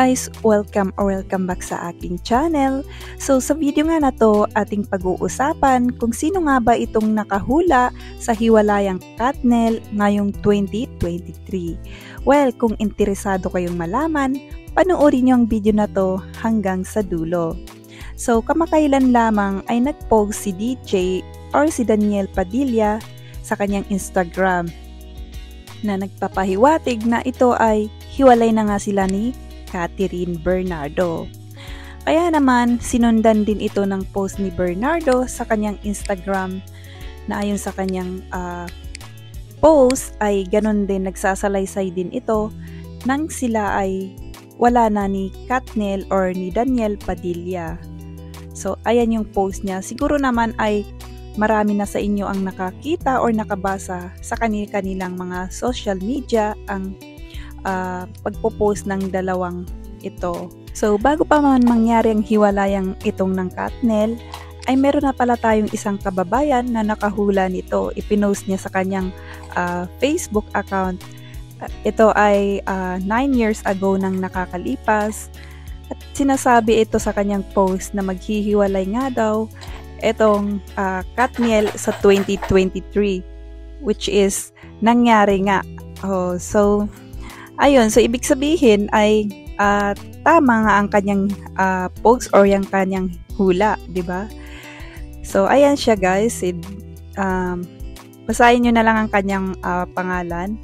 guys! Welcome back sa aking channel. So sa video nga na to, ating pag-uusapan kung sino nga ba itong nakahula sa hiwalayang Katnel ngayong 2023. Well, kung interesado kayong malaman, panoorin niyo ang video na to hanggang sa dulo. So kamakailan lamang ay nag-post si DJ or si Daniel Padilla sa kanyang Instagram na nagpapahiwatig na ito ay hiwalay na nga sila ni Catherine Bernardo. Kaya naman, sinundan din ito ng post ni Bernardo sa kanyang Instagram na ayon sa kanyang post ay ganun din nagsasalaysay din ito nang sila ay wala na ni Katnel or ni Daniel Padilla. So, ayan yung post niya. Siguro naman ay marami na sa inyo ang nakakita or nakabasa sa kanilang mga social media ang pagpo-post ng dalawang ito. So, bago pa man mangyari ang hiwalayang itong ng Katnel, ay meron na pala tayong isang kababayan na nakahula nito. Ipinost niya sa kanyang Facebook account. Ito ay 9 years ago nang nakakalipas. At sinasabi ito sa kanyang post na maghihiwalay nga daw itong Katnel sa 2023, which is nangyari nga. So, ayun, so ibig sabihin ay tama nga ang kanyang post or yung kanyang hula, di ba? So, ayan siya guys. Basahin nyo na lang ang kanyang pangalan.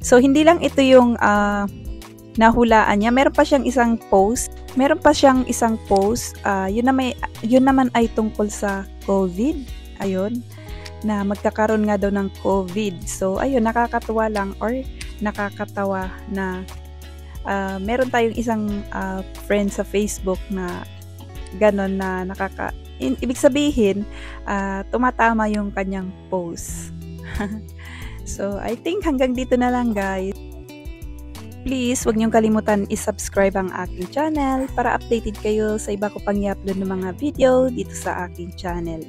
So, hindi lang ito yung nahulaan niya. Meron pa siyang isang post. Yun naman ay tungkol sa COVID. Ayun, na magkakaroon nga daw ng COVID. So, ayun, nakakatuwa lang or nakakatawa na meron tayong isang friend sa Facebook na ganon na ibig sabihin tumatama yung kanyang post. So I think hanggang dito na lang guys. Please huwag niyong kalimutan i-subscribe ang aking channel para updated kayo sa iba ko pang i-upload ng mga video dito sa aking channel.